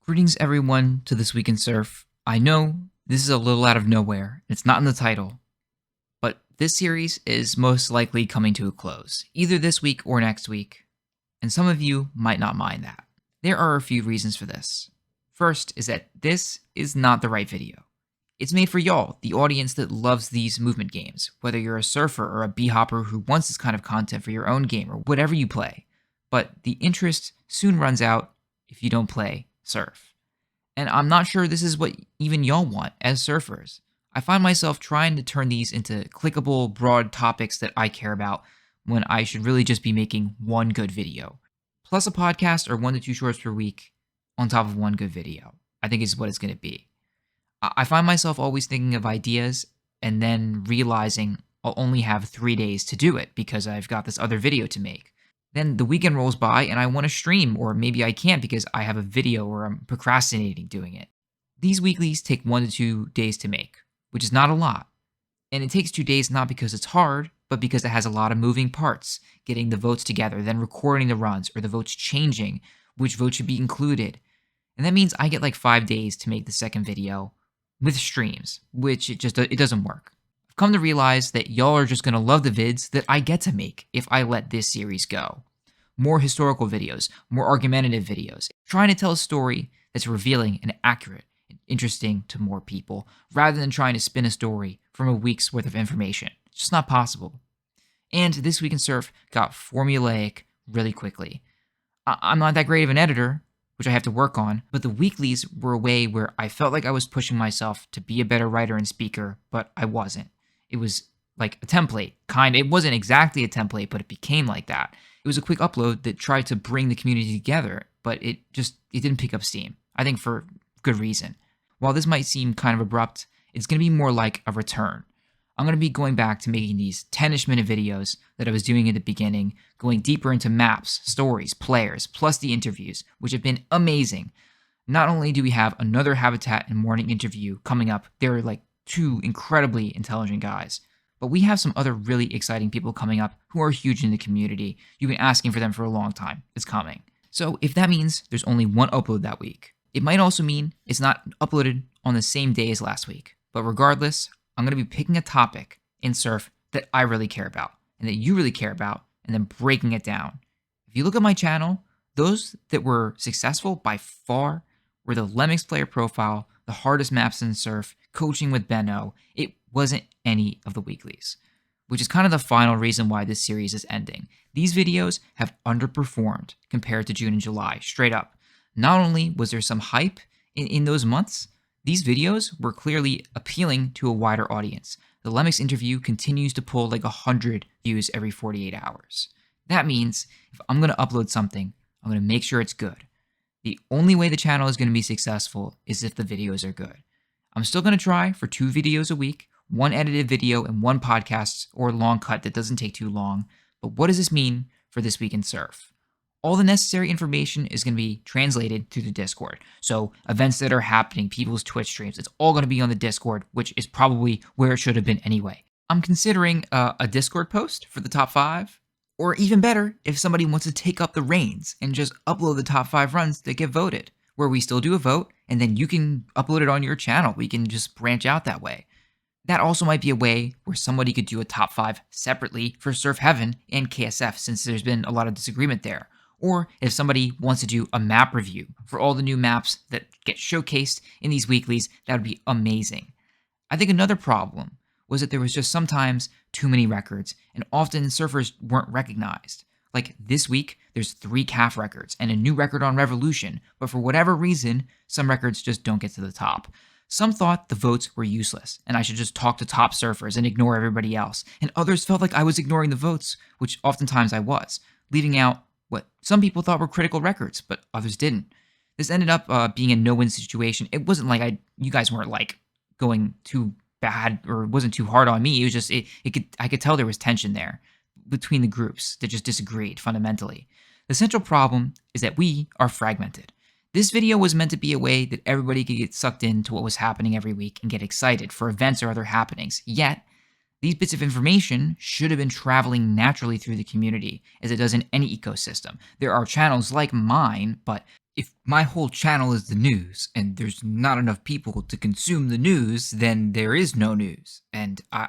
Greetings, everyone, to This Week in Surf. I know this is a little out of nowhere, it's not in the title, but this series is most likely coming to a close, either this week or next week, and some of you might not mind that. There are a few reasons for this. First is that this is not the right video. It's made for y'all, the audience that loves these movement games, whether you're a surfer or a bee-hopper who wants this kind of content for your own game or whatever you play. But the interest soon runs out if you don't play surf. And I'm not sure this is what even y'all want as surfers. I find myself trying to turn these into clickable, broad topics that I care about when I should really just be making one good video. Plus a podcast or 1 to 2 shorts per week on top of one good video, I think is what it's going to be. I find myself always thinking of ideas and then realizing I'll only have 3 days to do it because I've got this other video to make. Then the weekend rolls by and I want to stream, or maybe I can't because I have a video or I'm procrastinating doing it. These weeklies take 1 to 2 days to make, which is not a lot. And it takes 2 days not because it's hard, but because it has a lot of moving parts, getting the votes together, then recording the runs, or the votes changing, which vote should be included. And that means I get like 5 days to make the second video with streams, which it doesn't work. I've come to realize that y'all are just going to love the vids that I get to make if I let this series go. More historical videos, more argumentative videos, trying to tell a story that's revealing and accurate and interesting to more people, rather than trying to spin a story from a week's worth of information. It's just not possible. And This Week in Surf got formulaic really quickly. I'm not that great of an editor, which I have to work on, but the weeklies were a way where I felt like I was pushing myself to be a better writer and speaker, but I wasn't. It was like a template, It wasn't exactly a template, but it became like that. It was a quick upload that tried to bring the community together, but it didn't pick up steam. I think for good reason. While this might seem kind of abrupt, it's going to be more like a return. I'm going to be going back to making these 10-ish minute videos that I was doing at the beginning, going deeper into maps, stories, players, plus the interviews, which have been amazing. Not only do we have another Habitat and Morning interview coming up, they're like 2 incredibly intelligent guys, but we have some other really exciting people coming up who are huge in the community. You've been asking for them for a long time. It's coming. So if that means there's only one upload that week, it might also mean it's not uploaded on the same day as last week. But regardless, I'm going to be picking a topic in surf that I really care about and that you really care about, and then breaking it down. If you look at my channel, those that were successful by far were the Lemmix player profile, the hardest maps in surf, coaching with Benno. It wasn't any of the weeklies, which is kind of the final reason why this series is ending. These videos have underperformed compared to June and July, straight up. Not only was there some hype in those months, these videos were clearly appealing to a wider audience. The Lemmix interview continues to pull like 100 views every 48 hours. That means if I'm going to upload something, I'm going to make sure it's good. The only way the channel is going to be successful is if the videos are good. I'm still going to try for 2 videos a week, 1 edited video and 1 podcast or long cut that doesn't take too long. But what does this mean for This Week in Surf? All the necessary information is going to be translated to the Discord. So events that are happening, people's Twitch streams, it's all going to be on the Discord, which is probably where it should have been anyway. I'm considering a Discord post for the top 5, or even better, if somebody wants to take up the reins and just upload the top 5 runs that get voted, where we still do a vote, and then you can upload it on your channel. We can just branch out that way. That also might be a way where somebody could do a top 5 separately for Surf Heaven and KSF, since there's been a lot of disagreement there. Or if somebody wants to do a map review for all the new maps that get showcased in these weeklies, that would be amazing. I think another problem was that there was just sometimes too many records, and often surfers weren't recognized. Like this week, there's 3 calf records and a new record on Revolution, but for whatever reason, some records just don't get to the top. Some thought the votes were useless, and I should just talk to top surfers and ignore everybody else, and others felt like I was ignoring the votes, which oftentimes I was, leaving out what some people thought were critical records, but others didn't. This ended up being a no-win situation. It wasn't like you guys weren't like going too bad or it wasn't too hard on me. It was just I could tell there was tension there between the groups that just disagreed fundamentally. The central problem is that we are fragmented. This video was meant to be a way that everybody could get sucked into what was happening every week and get excited for events or other happenings. Yet, these bits of information should have been traveling naturally through the community, as it does in any ecosystem. There are channels like mine, but If my whole channel is the news and there's not enough people to consume the news, then there is no news. And I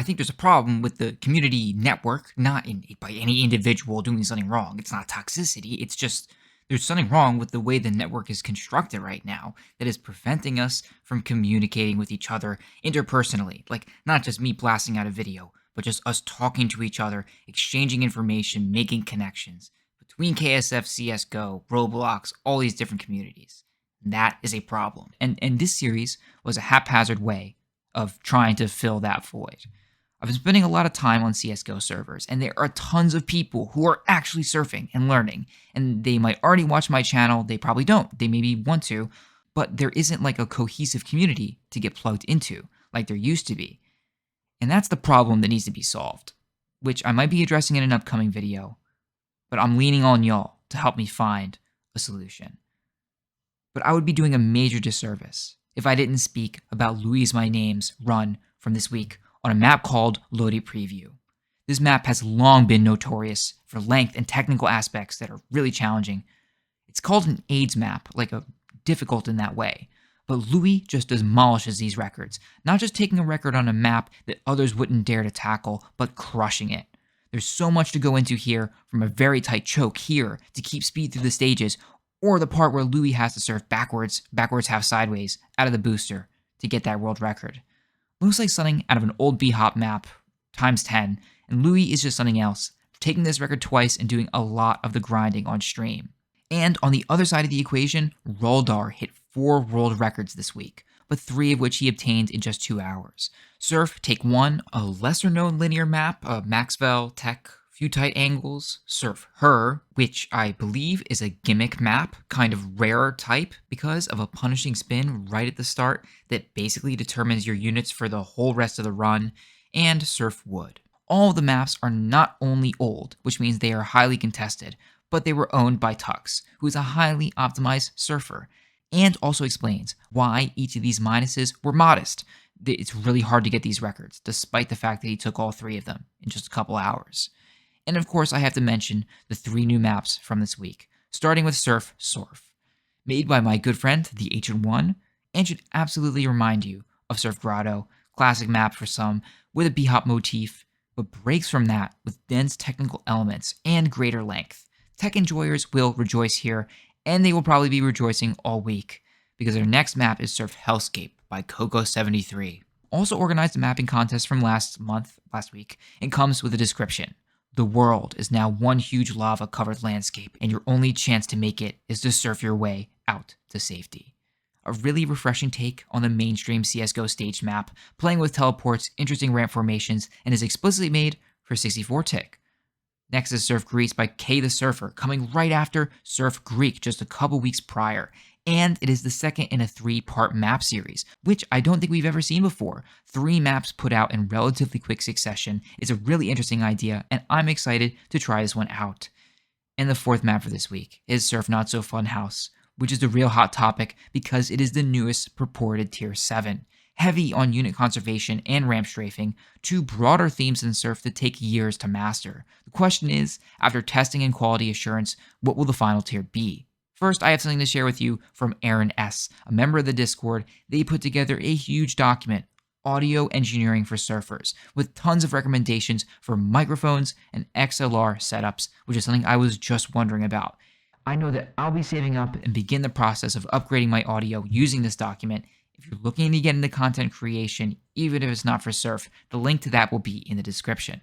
think there's a problem with the community network, not by any individual doing something wrong. It's not toxicity. It's just there's something wrong with the way the network is constructed right now that is preventing us from communicating with each other interpersonally. Like, not just me blasting out a video, but just us talking to each other, exchanging information, making connections between KSF, CSGO, Roblox, all these different communities. That is a problem. And this series was a haphazard way of trying to fill that void. I've been spending a lot of time on CSGO servers, and there are tons of people who are actually surfing and learning. And they might already watch my channel, they probably don't, they maybe want to, but there isn't like a cohesive community to get plugged into, like there used to be. And that's the problem that needs to be solved, which I might be addressing in an upcoming video, but I'm leaning on y'all to help me find a solution. But I would be doing a major disservice if I didn't speak about Louise My Name's run from this week on a map called Lodi Preview. This map has long been notorious for length and technical aspects that are really challenging. It's called an AIDS map, difficult in that way. But Louis just demolishes these records, not just taking a record on a map that others wouldn't dare to tackle, but crushing it. There's so much to go into here, from a very tight choke here to keep speed through the stages, or the part where Louis has to surf backwards half sideways, out of the booster, to get that world record. Looks like something out of an old B-Hop map, times 10, and Louis is just something else, taking this record twice and doing a lot of the grinding on stream. And on the other side of the equation, Roldar hit 4 world records this week, but 3 of which he obtained in just 2 hours. Surf Take 1, a lesser-known linear map of Maxwell, Tech, few tight angles. Surf Her, which I believe is a gimmick map, kind of rarer type because of a punishing spin right at the start that basically determines your units for the whole rest of the run. And Surf Wood. All of the maps are not only old, which means they are highly contested, but they were owned by Tux, who is a highly optimized surfer, and also explains why each of these minuses were modest. It's really hard to get these records, despite the fact that he took all 3 of them in just a couple hours. And of course, I have to mention the 3 new maps from this week, starting with Surf Sorf, made by my good friend, the Ancient One, and should absolutely remind you of Surf Grotto, classic map for some, with a B-Hop motif, but breaks from that with dense technical elements and greater length. Tech enjoyers will rejoice here, and they will probably be rejoicing all week, because their next map is Surf Hellscape by Coco73. Also organized a mapping contest from last week, and comes with a description. The world is now one huge lava-covered landscape, and your only chance to make it is to surf your way out to safety. A really refreshing take on the mainstream CSGO staged map, playing with teleports, interesting ramp formations, and is explicitly made for 64 tick. Next is Surf Greece by K the Surfer, coming right after Surf Greek just a couple weeks prior. And it is the second in a 3-part map series, which I don't think we've ever seen before. 3 maps put out in relatively quick succession is a really interesting idea, and I'm excited to try this one out. And the 4th map for this week is Surf Not So Fun House, which is the real hot topic because it is the newest purported Tier 7. Heavy on unit conservation and ramp strafing, 2 broader themes in Surf that take years to master. The question is, after testing and quality assurance, what will the final tier be? First, I have something to share with you from Aaron S., a member of the Discord. They put together a huge document, Audio Engineering for Surfers, with tons of recommendations for microphones and XLR setups, which is something I was just wondering about. I know that I'll be saving up and begin the process of upgrading my audio using this document. If you're looking to get into content creation, even if it's not for Surf, the link to that will be in the description.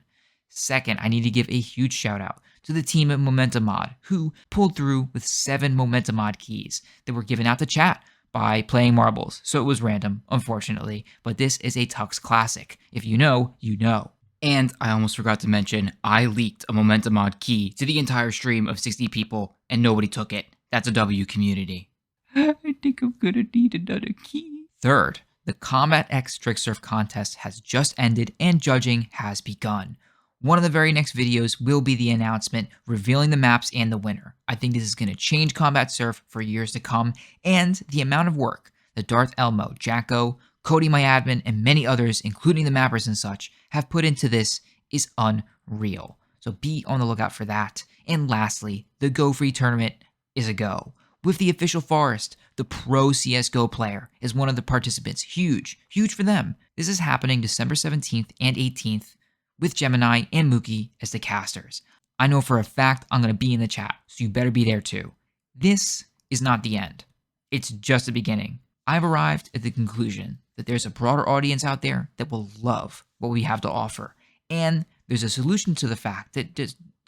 Second, I need to give a huge shout out to the team at Momentum Mod, who pulled through with 7 Momentum Mod keys that were given out to chat by playing marbles. So it was random, unfortunately, but this is a Tux classic. If you know, you know. And I almost forgot to mention, I leaked a Momentum Mod key to the entire stream of 60 people, and nobody took it. That's a W, community. I think I'm gonna need another key. Third, the Combat X Trick Surf contest has just ended and judging has begun. One of the very next videos will be the announcement revealing the maps and the winner. I think this is going to change Combat Surf for years to come, and the amount of work that Darth Elmo, Jacko, Cody my admin, and many others, including the mappers and such, have put into this is unreal. So be on the lookout for that. And lastly, the Go Free tournament is a go. with the official forest. The pro CSGO player is one of the participants. Huge for them. This is happening December 17th and 18th with Gemini and Mookie as the casters. I know for a fact I'm going to be in the chat, so you better be there too. This is not the end. It's just the beginning. I've arrived at the conclusion that there's a broader audience out there that will love what we have to offer. And there's a solution to the fact that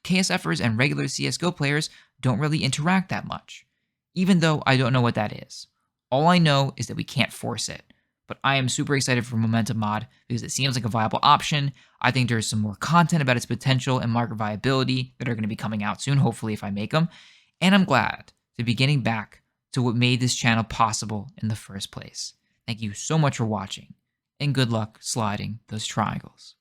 KSFers and regular CSGO players don't really interact that much, even though I don't know what that is. All I know is that we can't force it. But I am super excited for Momentum Mod because it seems like a viable option. I think there's some more content about its potential and market viability that are going to be coming out soon, hopefully if I make them. And I'm glad to be getting back to what made this channel possible in the first place. Thank you so much for watching, and good luck sliding those triangles.